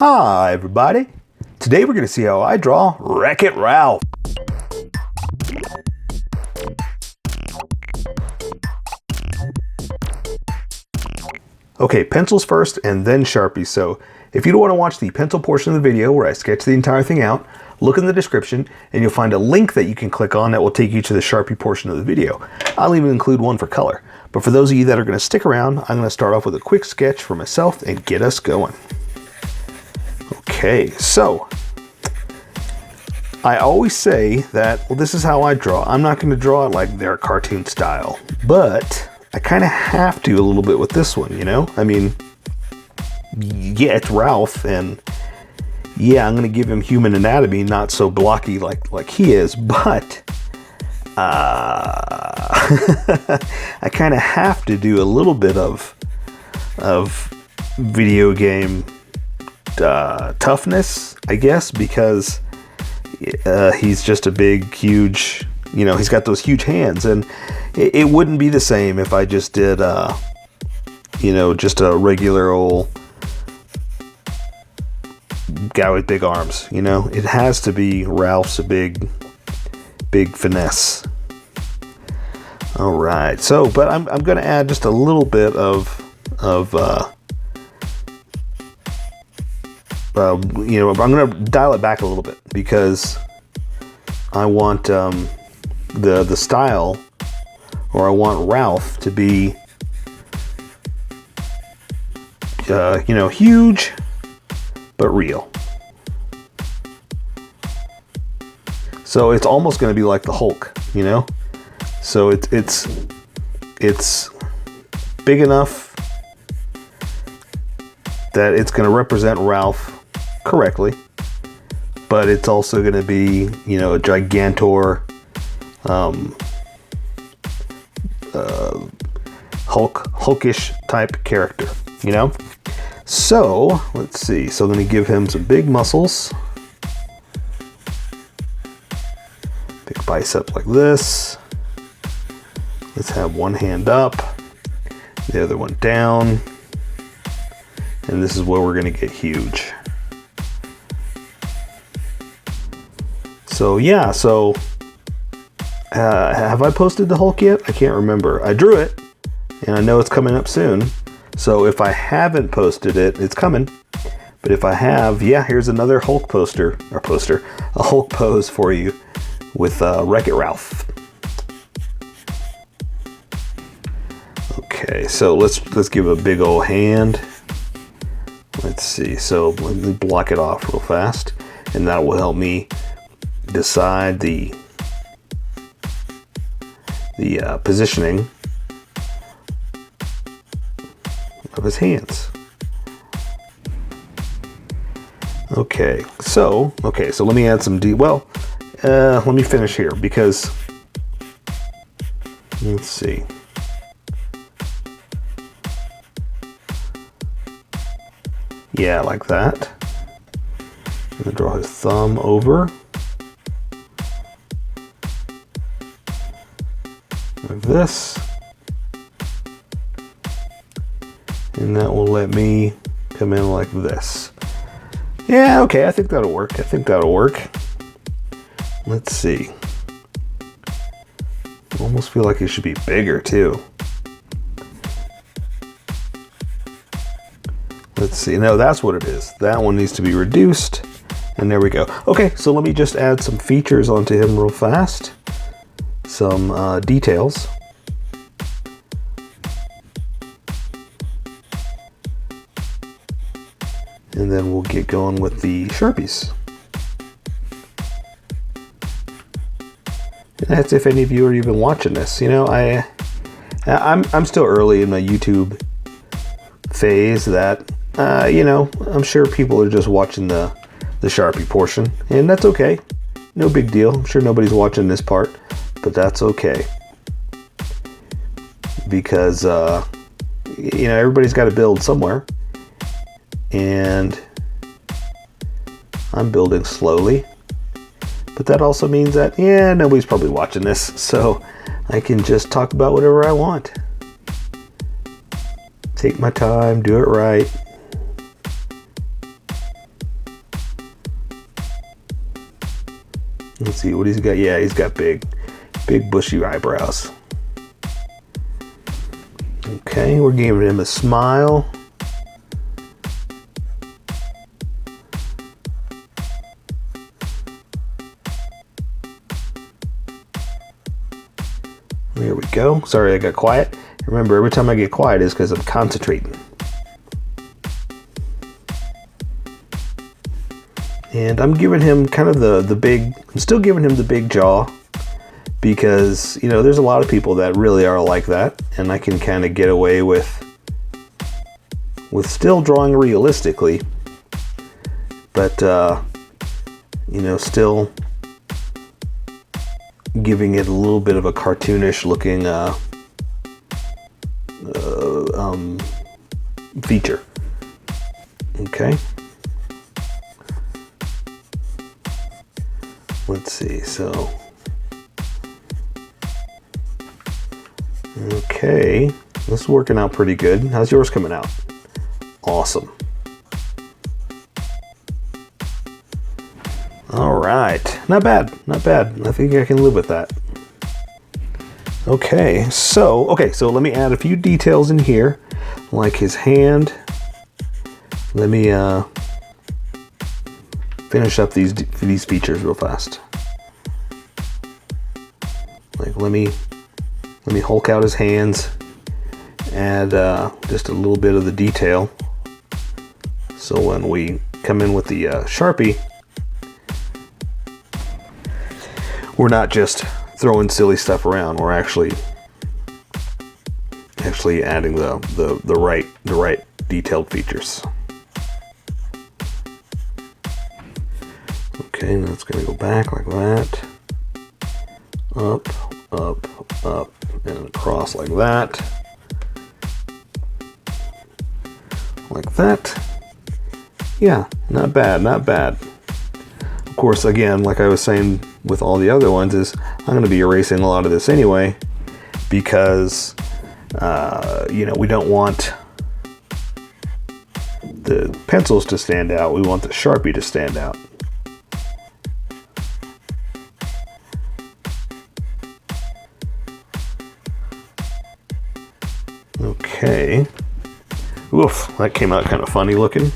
Hi everybody! Today we're going to see how I draw Wreck-It Ralph. Okay, pencils first and then Sharpies. So if you don't want to watch the pencil portion of the video where I sketch the entire thing out, look in the description and you'll find a link that you can click on that will take you to the Sharpie portion of the video. I'll even include one for color. But for those of you that are going to stick around, I'm going to start off with a quick sketch for myself and get us going. Okay, so I always say that, well, this is how I draw. I'm not going to draw it like their cartoon style, but I kind of have to a little bit with this one, you know? I mean, yeah, it's Ralph, and yeah, I'm going to give him human anatomy, not so blocky like he is, but I kind of have to do a little bit of video game toughness, I guess, because he's just a big, huge, you know, he's got those huge hands, and it wouldn't be the same if I just did, you know, just a regular old guy with big arms, you know. It has to be Ralph's a big finesse. All right, so, but I'm going to add just a little bit of you know, I'm going to dial it back a little bit because I want the style, or I want Ralph to be, you know, huge but real. So it's almost going to be like the Hulk, you know. So it's big enough that it's going to represent Ralph correctly, but it's also going to be, you know, a gigantor, hulkish type character, you know. So let's see. So I'm going to give him some big muscles, big bicep like this. Let's have one hand up, the other one down, and this is where we're going to get huge. So yeah, so have I posted the Hulk yet? I can't remember. I drew it, and I know it's coming up soon. So if I haven't posted it, it's coming. But if I have, yeah, here's another Hulk a Hulk pose for you with Wreck-It Ralph. Okay, so let's give a big old hand. Let's see. So let me block it off real fast, and that will help me decide the positioning of his hands. Okay, so let me add some let me finish here because let's see. Yeah, like that. I'm gonna draw his thumb over. Like this, and that will let me come in like this. Yeah, okay, I think that'll work. Let's see. I almost feel like it should be bigger too. Let's see. No, that's what it is. That one needs to be reduced, and there we go. Okay, so let me just add some features onto him real fast. Some details. And then we'll get going with the Sharpies. And that's if any of you are even watching this. You know, I'm still early in my YouTube phase that, you know, I'm sure people are just watching the Sharpie portion, and that's okay. No big deal. I'm sure nobody's watching this part. But that's okay, because you know, everybody's got to build somewhere, and I'm building slowly, but that also means that, yeah, nobody's probably watching this, so I can just talk about whatever I want. Take my time, do it right. Let's see what he's got. Yeah, he's got big bushy eyebrows. Okay, we're giving him a smile. There we go. Sorry I got quiet. Remember, every time I get quiet is because I'm concentrating. And I'm giving him kind of the big, I'm still giving him the big jaw because, you know, there's a lot of people that really are like that, and I can kind of get away with still drawing realistically, but, you know, still giving it a little bit of a cartoonish looking feature. Okay. Let's see, so. Okay, this is working out pretty good. How's yours coming out? Awesome. All right, not bad, not bad. I think I can live with that. Okay, so let me add a few details in here, like his hand. Let me finish up these features real fast. Like let me hulk out his hands, add just a little bit of the detail. So when we come in with the Sharpie, we're not just throwing silly stuff around. We're actually adding the right detailed features. Okay, now it's going to go back like that, up, up, up, and across like that, like that. Yeah, not bad, not bad. Of course, again, like I was saying with all the other ones, is I'm going to be erasing a lot of this anyway, because you know, we don't want the pencils to stand out. We want the Sharpie to stand out. Okay. Oof, that came out kind of funny looking.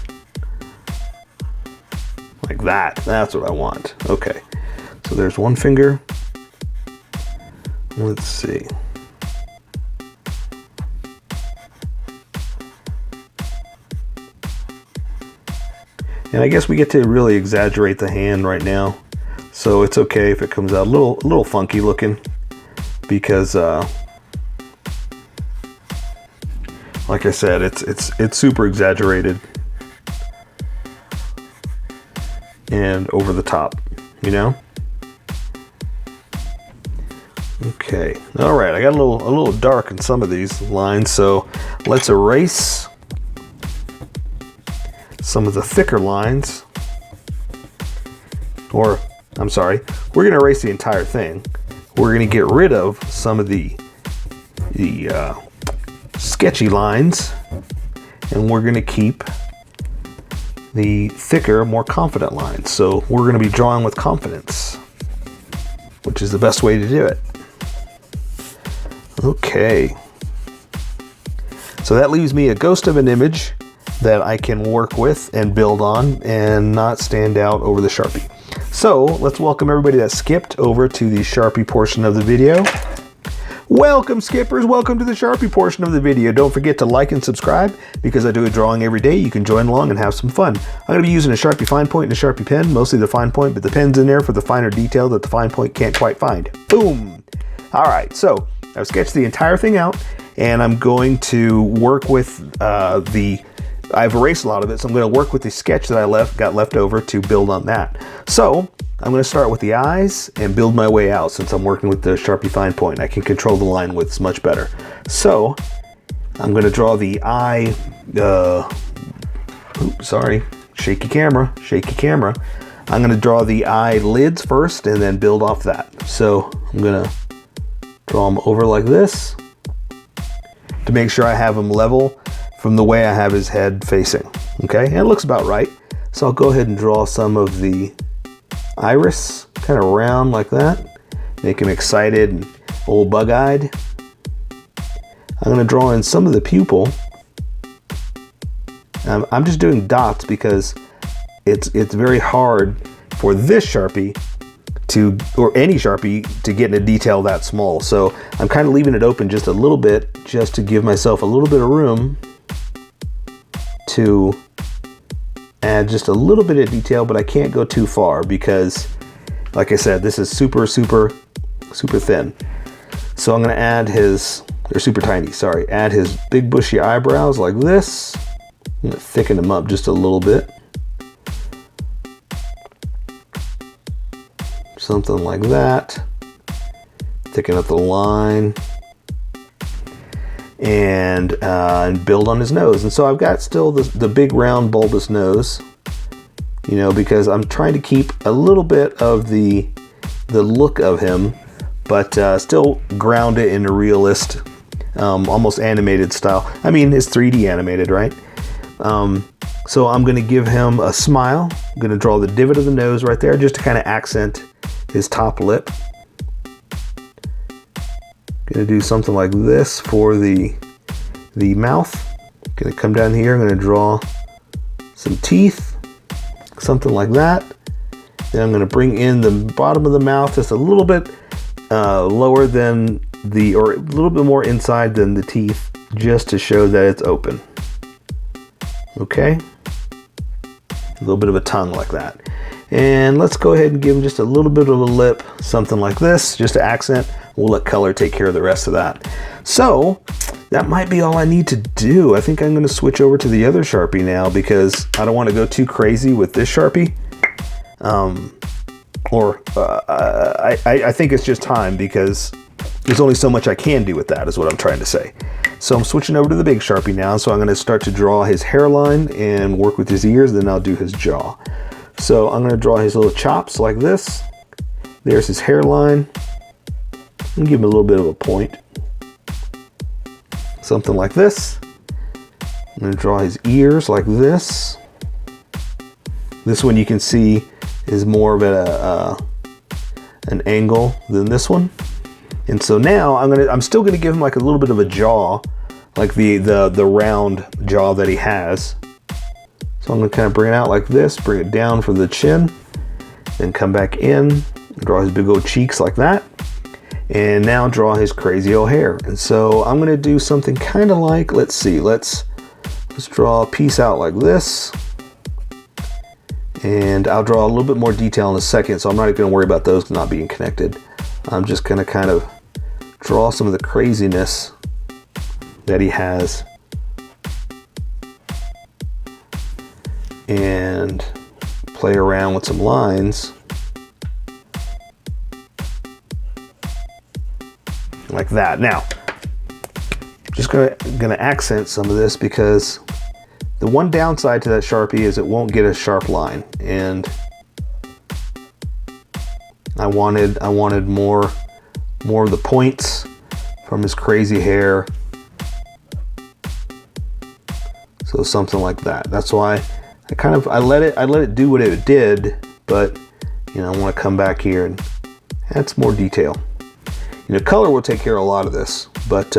Like that. That's what I want. Okay. So there's one finger. Let's see. And I guess we get to really exaggerate the hand right now. So it's okay if it comes out a little funky looking, because like I said, it's super exaggerated and over the top, you know? Okay, all right, I got a little dark in some of these lines, so let's erase some of the thicker lines. Or, I'm sorry, we're gonna erase the entire thing. We're gonna get rid of some of the sketchy lines, and we're going to keep the thicker, more confident lines. So we're going to be drawing with confidence, which is the best way to do it. Okay. So that leaves me a ghost of an image that I can work with and build on and not stand out over the Sharpie. So let's welcome everybody that skipped over to the Sharpie portion of the video. Welcome, skippers. Welcome to the Sharpie portion of the video. Don't forget to like and subscribe, because I do a drawing every day. You can join along and have some fun. I'm going to be using a Sharpie fine point and a Sharpie pen, mostly the fine point, but the pen's in there for the finer detail that the fine point can't quite find. Boom. All right, so I've sketched the entire thing out, and I'm going to work with I've erased a lot of it, so I'm going to work with the sketch that I got left over to build on that. So I'm going to start with the eyes and build my way out. Since I'm working with the Sharpie fine point, I can control the line widths much better. So I'm going to draw the eye. Oops, sorry, shaky camera. I'm going to draw the eyelids first and then build off that. So I'm going to draw them over like this to make sure I have them level from the way I have his head facing. Okay, and it looks about right. So I'll go ahead and draw some of the iris, kind of round like that. Make him excited and old bug-eyed. I'm going to draw in some of the pupil. I'm just doing dots because it's very hard for this Sharpie to, or any Sharpie, to get in a detail that small. So I'm kind of leaving it open just a little bit, just to give myself a little bit of room to add just a little bit of detail, but I can't go too far because, like I said, this is super thin. So I'm going to add his, or super tiny, sorry, add his big bushy eyebrows like this. I'm going to thicken them up just a little bit. Something like that. Thicken up the line. And build on his nose. And so I've got still the big round bulbous nose, you know, because I'm trying to keep a little bit of the look of him, but still ground it in a realist, almost animated style. I mean, it's 3D animated, right? So I'm going to give him a smile. I'm going to draw the divot of the nose right there just to kind of accent his top lip. Going to do something like this for the mouth. Going to come down here. I'm going to draw some teeth, something like that. Then I'm going to bring in the bottom of the mouth just a little bit lower than or a little bit more inside than the teeth, just to show that it's open. Okay, a little bit of a tongue like that. And let's go ahead and give him just a little bit of a lip, something like this, just to accent. We'll let color take care of the rest of that. So that might be all I need to do. I think I'm going to switch over to the other Sharpie now because I don't want to go too crazy with this Sharpie. I think it's just time because there's only so much I can do with that, is what I'm trying to say. So I'm switching over to the big Sharpie now. So I'm going to start to draw his hairline and work with his ears. Then I'll do his jaw. So I'm going to draw his little chops like this. There's his hairline. And give him a little bit of a point. Something like this. I'm going to draw his ears like this. This one you can see is more of an angle than this one. And so now I'm still gonna give him like a little bit of a jaw, like the round jaw that he has. So I'm gonna kind of bring it out like this, bring it down for the chin, then come back in, draw his big old cheeks like that, and now draw his crazy old hair. And so I'm gonna do something kind of like, let's see, let's draw a piece out like this. And I'll draw a little bit more detail in a second, so I'm not going to worry about those not being connected. I'm just going to kind of draw some of the craziness that he has. And play around with some lines. Like that. Now, just going to accent some of this because the one downside to that Sharpie is it won't get a sharp line, and I wanted more of the points from his crazy hair. So something like that. That's why I let it do what it did, but you know, I want to come back here and add some more detail. You know, color will take care of a lot of this, but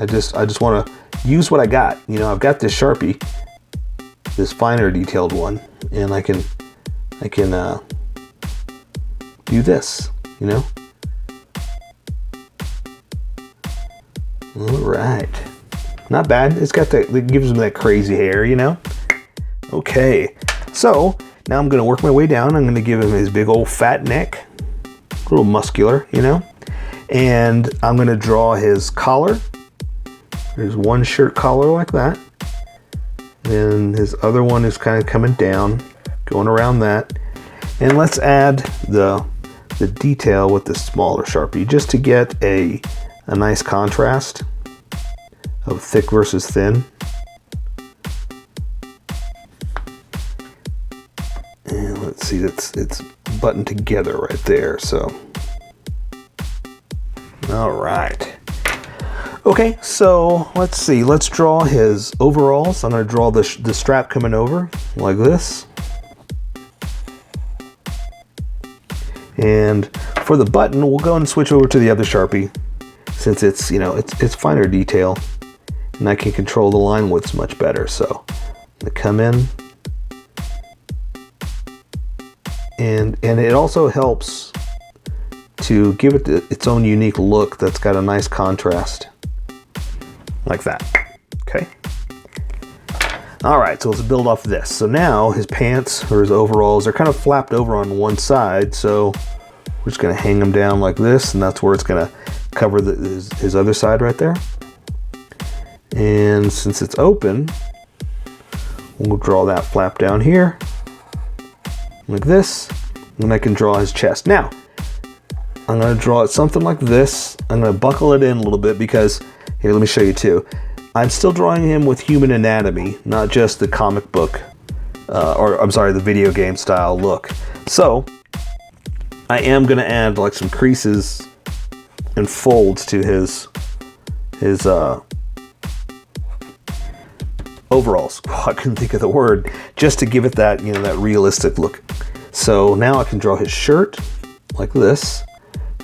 I just want to use what I got. You know, I've got this Sharpie, this finer detailed one, and I can do this, you know. All right, not bad. It's got that, it gives him that crazy hair, you know. Okay, so now I'm gonna work my way down. I'm gonna give him his big old fat neck, a little muscular, you know, and I'm gonna draw his collar. There's one shirt collar like that. And his other one is kind of coming down, going around that. And let's add the detail with the smaller Sharpie just to get a nice contrast of thick versus thin. And let's see, it's buttoned together right there, so. All right. Okay, so let's see. Let's draw his overalls. I'm going to draw the strap coming over like this. And for the button, we'll go and switch over to the other Sharpie, since it's, you know, it's finer detail, and I can control the line widths much better. So I'm going to come in, and it also helps to give it its own unique look that's got a nice contrast, like that. Okay. All right, so let's build off this. So now his pants or his overalls are kind of flapped over on one side, so we're just going to hang them down like this, and that's where it's going to cover his other side right there. And since it's open, we'll draw that flap down here like this, and I can draw his chest. Now, I'm going to draw it something like this. I'm going to buckle it in a little bit because, here, let me show you too. I'm still drawing him with human anatomy, not just the comic book, or I'm sorry, the video game style look. So I am going to add like some creases and folds to his overalls. Oh, I couldn't think of the word, just to give it that, you know, that realistic look. So now I can draw his shirt like this,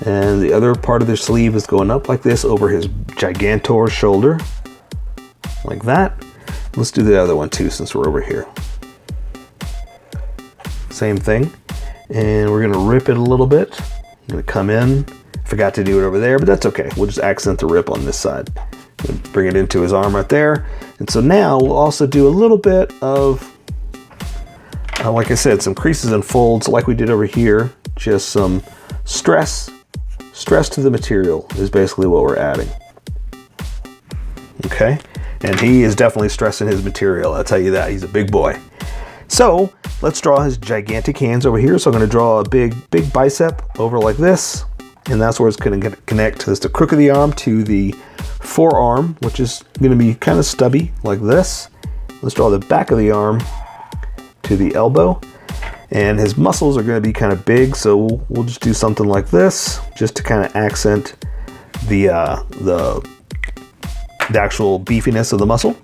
and the other part of the sleeve is going up like this over his gigantor shoulder, like that. Let's do the other one too, since we're over here. Same thing. And we're gonna rip it a little bit. I'm gonna come in. Forgot to do it over there, but that's okay. We'll just accent the rip on this side. Bring it into his arm right there. And so now we'll also do a little bit of, like I said, some creases and folds like we did over here. Just some stress to the material is basically what we're adding. Okay. And he is definitely stressing his material, I'll tell you that. He's a big boy. So let's draw his gigantic hands over here. So I'm going to draw a big bicep over like this. And that's where it's going to connect the crook of the arm to the forearm, which is going to be kind of stubby like this. Let's draw the back of the arm to the elbow. And his muscles are going to be kind of big. So we'll just do something like this, just to kind of accent the actual beefiness of the muscle.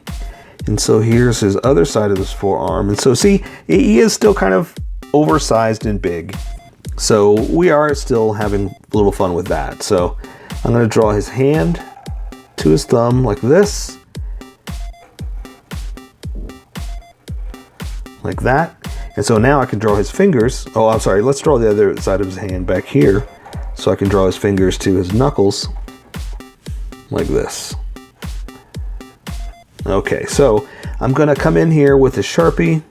And so here's his other side of his forearm. And so see, he is still kind of oversized and big. So we are still having a little fun with that. So I'm going to draw his hand to his thumb like this. Like that. And so now I can draw his fingers. Oh, I'm sorry. Let's draw the other side of his hand back here. So I can draw his fingers to his knuckles like this. Okay, so I'm going to come in here with a Sharpie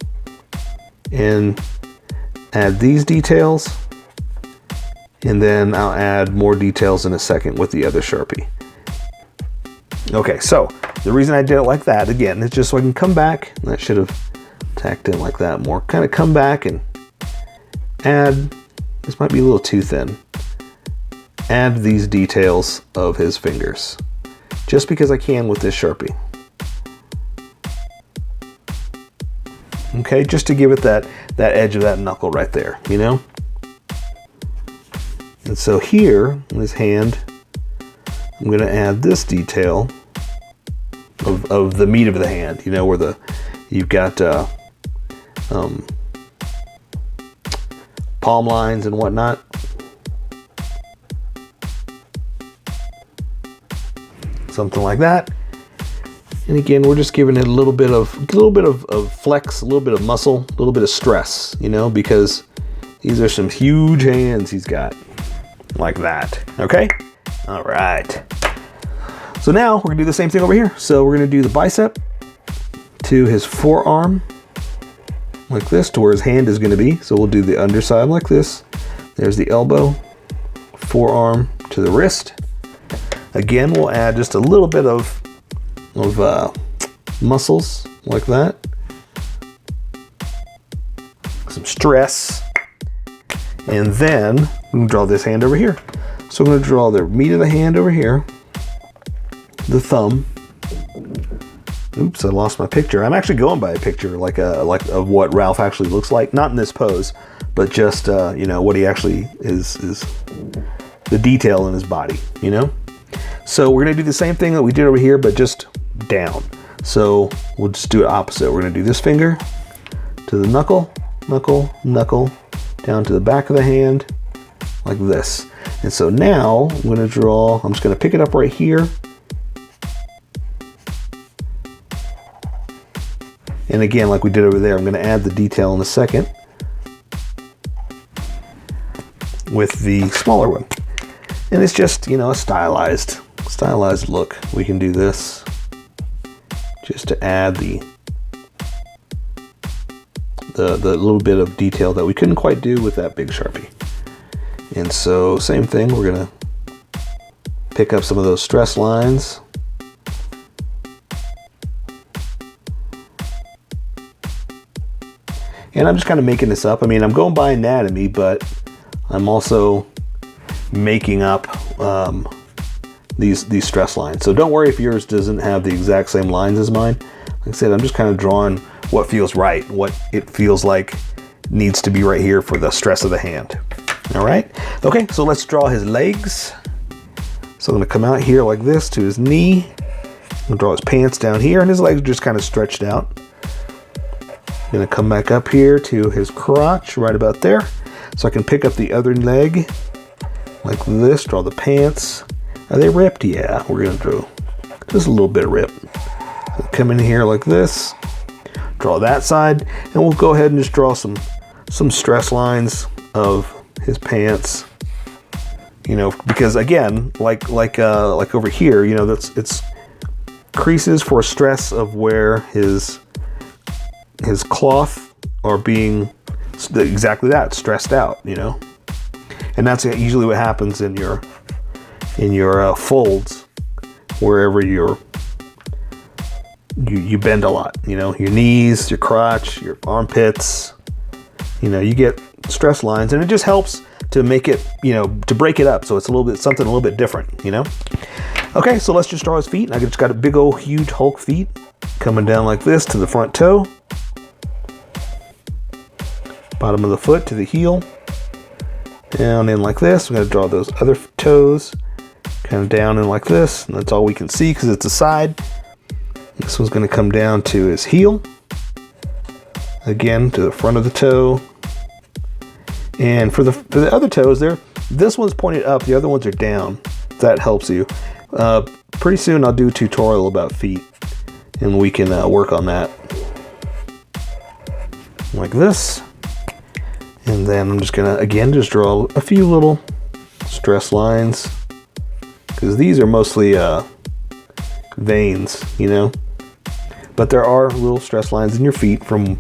and add these details, and then I'll add more details in a second with the other Sharpie. Okay, so the reason I did it like that, again, is just so I can come back, and that should have tacked in like that more, kind of come back and add, this might be a little too thin, add these details of his fingers, just because I can with this Sharpie. Okay, just to give it that edge of that knuckle right there, you know? And so here, in his hand, I'm going to add this detail of the meat of the hand, you know, where you've got palm lines and whatnot. Something like that. And again, we're just giving it a little bit of flex, a little bit of muscle, a little bit of stress, you know, because these are some huge hands he's got, like that. Okay? All right. So now we're gonna do the same thing over here. So we're gonna do the bicep to his forearm, like this, to where his hand is gonna be. So we'll do the underside like this. There's the elbow, forearm to the wrist. Again, we'll add just a little bit of muscles like that, some stress, and then we can draw this hand over here. So I'm going to draw the meat of the hand over here, the thumb. Oops, I lost my picture. I'm actually going by a picture like of what Ralph actually looks like, not in this pose, but just you know, what he actually is the detail in his body, you know. So we're gonna do the same thing that we did over here, but just down. So we'll just do it opposite. We're gonna do this finger to the knuckle, knuckle, knuckle, down to the back of the hand, like this. And so now I'm gonna draw, I'm just gonna pick it up right here. And again, like we did over there, I'm gonna add the detail in a second with the smaller one. And it's just, you know, a stylized look. We can do this just to add the little bit of detail that we couldn't quite do with that big Sharpie. And so same thing, we're gonna pick up some of those stress lines. And I'm just kind of making this up. I mean, I'm going by anatomy, but I'm also making up these stress lines. So don't worry if yours doesn't have the exact same lines as mine. Like I said, I'm just kind of drawing what feels right, what it feels like needs to be right here for the stress of the hand. All right. Okay, so let's draw his legs. So I'm gonna come out here like this to his knee. I'm gonna draw his pants down here, and his legs are just kind of stretched out. I'm gonna come back up here to his crotch, right about there. So I can pick up the other leg, like this, draw the pants. Are they ripped? Yeah, we're gonna draw just a little bit of rip. So come in here like this, draw that side, and we'll go ahead and just draw some stress lines of his pants. You know, because again, like over here, you know, it's creases for stress of where his cloth are being exactly that, stressed out, you know. And that's usually what happens in your folds, wherever you bend a lot, you know, your knees, your crotch, your armpits, you know, you get stress lines, and it just helps to make it, you know, to break it up so it's something a little bit different, you know. Okay, so let's just draw his feet. I just got a big old huge Hulk feet coming down like this to the front toe, bottom of the foot to the heel, down in like this. I'm going to draw those other toes kind of down in like this, and that's all we can see because it's a side. This one's going to come down to his heel, again to the front of the toe. And for the other toes there, this one's pointed up, the other ones are down, if that helps you. Pretty soon I'll do a tutorial about feet, and we can work on that. Like this. And then I'm just gonna, again, just draw a few little stress lines, because these are mostly veins, you know. But there are little stress lines in your feet from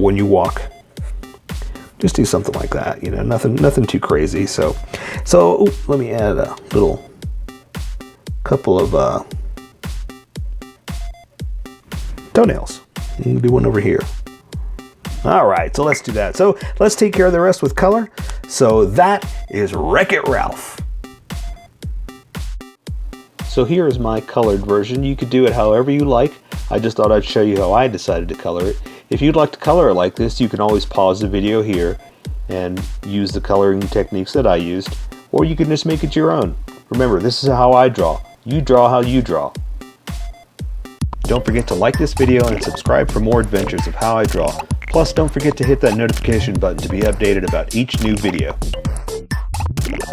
when you walk. Just do something like that, you know, nothing too crazy. So let me add a little couple of toenails. You can do one over here. All right, so let's do that. So let's take care of the rest with color. So that is Wreck-It Ralph. So here is my colored version. You could do it however you like. I just thought I'd show you how I decided to color it. If you'd like to color it like this, you can always pause the video here and use the coloring techniques that I used, or you can just make it your own. Remember, this is how I draw. You draw how you draw. Don't forget to like this video and subscribe for more adventures of how I draw. Plus, don't forget to hit that notification button to be updated about each new video.